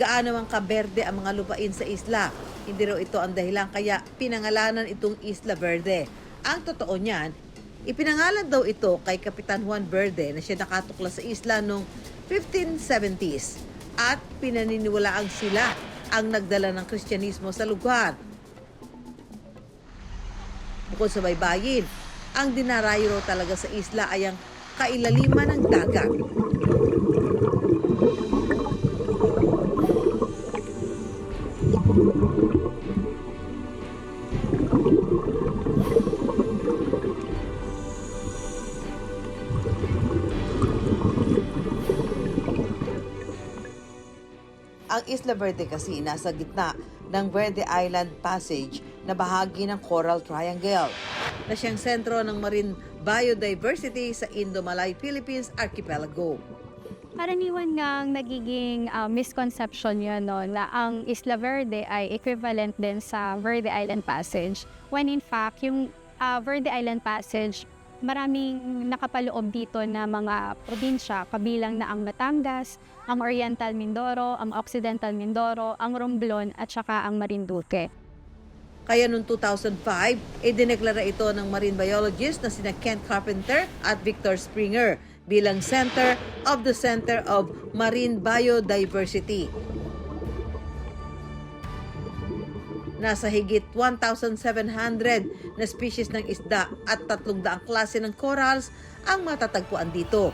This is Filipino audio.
gaano mang kaberde ang mga lupain sa isla. Hindi raw ito ang dahilan kaya pinangalanan itong Isla Verde. Ang totoo niyan, ipinangalan daw ito kay Kapitan Juan Verde na siya nakatuklas sa isla noong 1570s at pinaniniwalaang sila ang nagdala ng Kristyanismo sa lugar. Bukod sa baybayin, ang dinarayo raw talaga sa isla ay ang kailaliman ng dagat. Ang Isla Verde kasi nasa gitna ng Verde Island Passage na bahagi ng Coral Triangle na siyang sentro ng marine biodiversity sa Indo-Malay Philippines Archipelago. Karaniwan ngang nagiging misconception yun, no, na ang Isla Verde ay equivalent din sa Verde Island Passage. When in fact, yung Verde Island Passage, maraming nakapaloob dito na mga probinsya, kabilang na ang Batangas, ang Oriental Mindoro, ang Occidental Mindoro, ang Romblon at saka ang Marinduque. Kaya noong 2005, idineklara ito ng marine biologist na sina Kent Carpenter at Victor Springer bilang Center of Marine Biodiversity. Nasa higit 1,700 na species ng isda at 300 klase ng corals ang matatagpuan dito.